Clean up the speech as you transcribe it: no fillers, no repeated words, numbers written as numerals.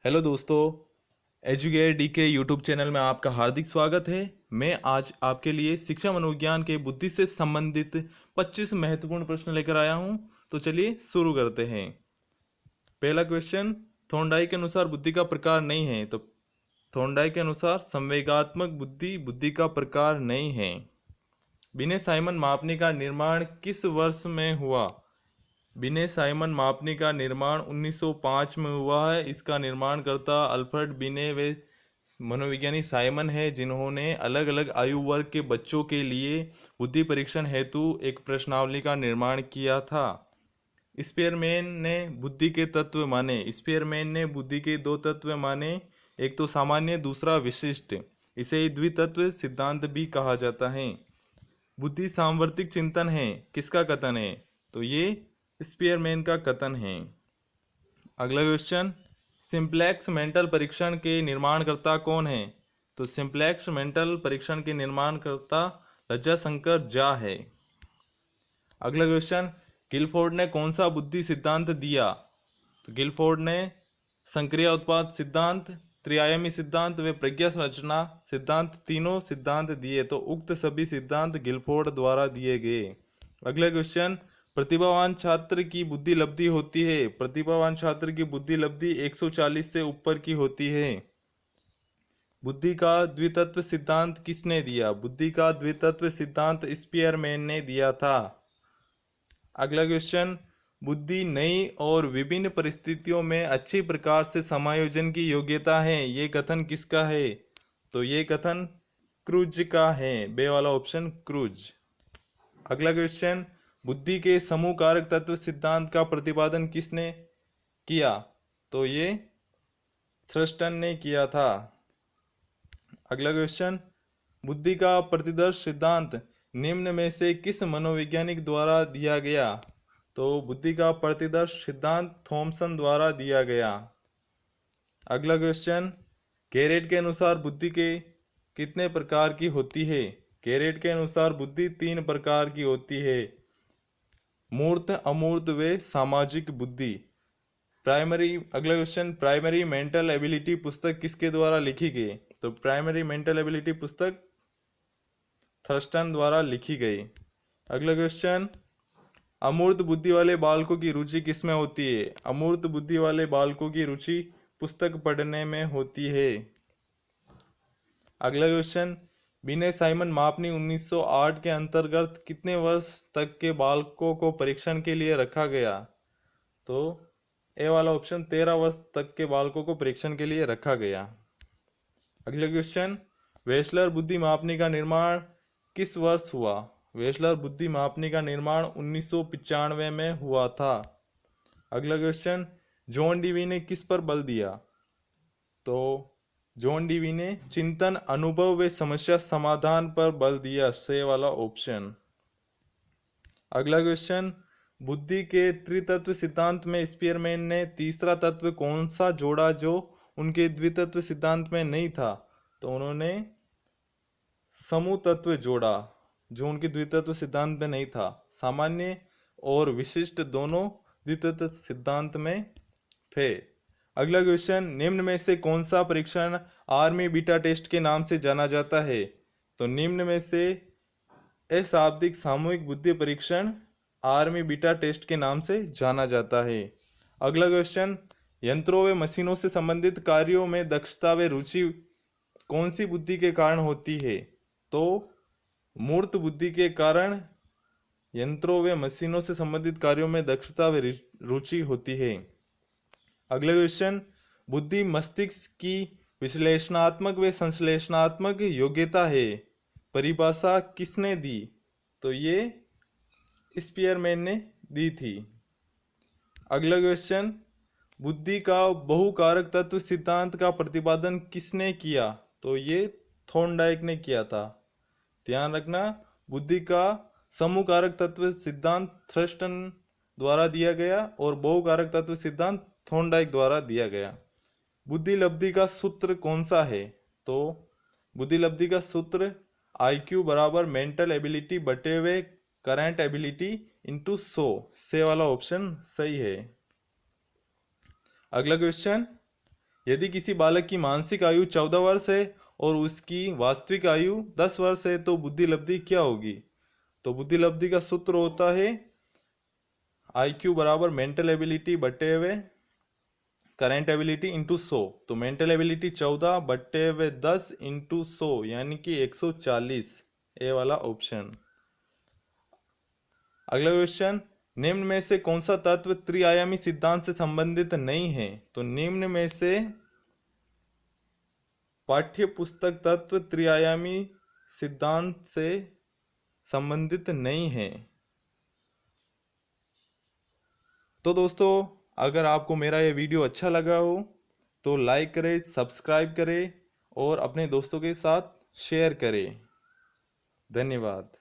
Hello दोस्तों, educate D के YouTube channel में आपका हार्दिक स्वागत है। मैं आज आपके लिए शिक्षा मनोविज्ञान के बुद्धि से संबंधित 25 महत्वपूर्ण प्रश्न लेकर आया हूं। तो चलिए शुरू करते हैं। पहला क्वेश्चन, थॉर्नडाइक के अनुसार बुद्धि का प्रकार नहीं है। तो थॉर्नडाइक के अनुसार संवेगात्मक बुद्धि बुद्धि का प्रकार नहीं है। बिने साइमन मापनी का निर्माण किस वर्ष में हुआ? बिने साइमन मापनी का निर्माण 1905 में हुआ है। इसका निर्माणकर्ता अल्फ्रेड बिने वे मनोविज्ञानी साइमन है, जिन्होंने अलग अलग आयु वर्ग के बच्चों के लिए बुद्धि परीक्षण हेतु एक प्रश्नावली का निर्माण किया था। स्पीयरमैन ने बुद्धि के तत्व माने। स्पीयरमैन ने बुद्धि के दो तत्व माने, एक तो सामान्य, दूसरा विशिष्ट। इसे द्वितत्व सिद्धांत भी कहा जाता है। बुद्धि साम्वर्तिक चिंतन है, किसका कथन है? तो ये स्पीयरमैन का कथन है। अगला क्वेश्चन, सिंप्लेक्स मेंटल परीक्षण के निर्माणकर्ता कौन है? तो सिंप्लेक्स मेंटल परीक्षण के निर्माणकर्ता लज्जाशंकर झा है। अगला क्वेश्चन, गिलफोर्ड ने कौन सा बुद्धि सिद्धांत दिया? तो गिलफोर्ड ने संक्रिय उत्पाद सिद्धांत, त्रिआयामी सिद्धांत व प्रज्ञा संरचना सिद्धांत, तीनों सिद्धांत दिए। तो उक्त सभी सिद्धांत गिलफोर्ड द्वारा दिए गए। अगला क्वेश्चन, प्रतिभावान छात्र की बुद्धि लब्धि होती है। प्रतिभावान छात्र की बुद्धि लब्धि 140 से ऊपर की होती है। बुद्धि का द्वितत्व सिद्धांत किसने दिया? बुद्धि का द्वितत्व सिद्धांत स्पीयरमैन ने दिया था। अगला क्वेश्चन, बुद्धि नई और विभिन्न परिस्थितियों में अच्छी प्रकार से समायोजन की योग्यता है। ये कथन किसका है? तो ये कथन क्रूज का है। बे वाला ऑप्शन क्रूज। अगला क्वेश्चन, बुद्धि के समूह कारक तत्व सिद्धांत का प्रतिपादन किसने किया? तो ये थ्रस्टन ने किया था। अगला क्वेश्चन, बुद्धि का प्रतिदर्श सिद्धांत निम्न में से किस मनोवैज्ञानिक द्वारा दिया गया? तो बुद्धि का प्रतिदर्श सिद्धांत थॉमसन द्वारा दिया गया। अगला क्वेश्चन, गैरेट के अनुसार बुद्धि के कितने प्रकार की होती है? गैरेट के अनुसार बुद्धि 3 प्रकार की होती है, मूर्त, अमूर्त व सामाजिक बुद्धि। अगला क्वेश्चन, प्राइमरी मेंटल एबिलिटी पुस्तक किसके द्वारा लिखी गई? तो प्राइमरी मेंटल एबिलिटी पुस्तक थर्स्टन द्वारा लिखी गई। अगला क्वेश्चन, अमूर्त बुद्धि वाले बालकों की रुचि किसमें होती है? अमूर्त बुद्धि वाले बालकों की रुचि पुस्तक पढ़ने में होती है। अगला क्वेश्चन, बिने साइमन मापनी 1908 के अंतर्गत कितने वर्ष तक के बालकों को परीक्षण के लिए रखा गया? तो ए वाला ऑप्शन 13 वर्ष तक के बालकों को परीक्षण के लिए रखा गया। अगला क्वेश्चन, वेस्लर बुद्धि मापनी का निर्माण किस वर्ष हुआ? वेस्लर बुद्धि मापनी का निर्माण 1995 में हुआ था। अगला क्वेश्चन, जॉन डीवी ने किस पर बल दिया? तो जॉन डीवी ने चिंतन, अनुभव व समस्या समाधान पर बल दिया। से वाला ऑप्शन। अगला क्वेश्चन, बुद्धि के त्रितत्व सिद्धांत में स्पीयरमैन ने तीसरा तत्व कौन सा जोड़ा जो उनके द्वितत्व सिद्धांत में नहीं था? तो उन्होंने समूह तत्व जोड़ा, जो उनके द्वितत्व सिद्धांत में नहीं था। सामान्य और विशिष्ट दोनों द्वितत्व सिद्धांत में थे। अगला क्वेश्चन, निम्न में से कौन सा परीक्षण आर्मी बीटा टेस्ट के नाम से जाना जाता है? तो निम्न में से अशाब्दिक सामूहिक बुद्धि परीक्षण आर्मी बीटा टेस्ट के नाम से जाना जाता है। अगला क्वेश्चन, यंत्रों व मशीनों से संबंधित कार्यों में दक्षता व रुचि कौन सी बुद्धि के कारण होती है? तो मूर्त बुद्धि के कारण यंत्रों व मशीनों से संबंधित कार्यों में दक्षता व रुचि होती है। अगला क्वेश्चन, बुद्धि मस्तिष्क की विश्लेषणात्मक व संश्लेषणात्मक योग्यता है। परिभाषा किसने दी? तो ये स्पीयरमैन ने दी थी। अगला क्वेश्चन, बुद्धि का बहुकारक तत्व सिद्धांत का प्रतिपादन किसने किया? तो ये थॉर्नडाइक ने किया था। ध्यान रखना, बुद्धि का समूह कारक तत्व सिद्धांत थ्रस्टन द्वारा दिया गया और बहुकारक तत्व सिद्धांत थॉर्नडाइक द्वारा दिया गया। बुद्धि लब्धि का सूत्र कौन सा है? तो बुद्धि लब्धि का सूत्र IQ बराबर मेंटल एबिलिटी बटे हुए करंट एबिलिटी इंटू 100। से वाला ऑप्शन सही है। अगला क्वेश्चन, यदि किसी बालक की मानसिक आयु 14 वर्ष है और उसकी वास्तविक आयु 10 वर्ष है तो बुद्धि लब्धि क्या होगी? तो बुद्धि लब्धि का सूत्र होता है IQ बराबर मेंटल एबिलिटी बटे हुए करेंट एबिलिटी इंटू 100। तो मेंटल एबिलिटी 14 बटे हुए 10 इंटू 100 यानी कि 140, ए वाला ऑप्शन। अगला क्वेश्चन, निम्न में से कौन सा तत्व त्रिआयामी सिद्धांत से संबंधित नहीं है? तो निम्न में से पाठ्य पुस्तक तत्व त्रिआयामी सिद्धांत से संबंधित नहीं है। तो दोस्तों, अगर आपको मेरा ये वीडियो अच्छा लगा हो तो लाइक करें, सब्सक्राइब करें और अपने दोस्तों के साथ शेयर करें। धन्यवाद।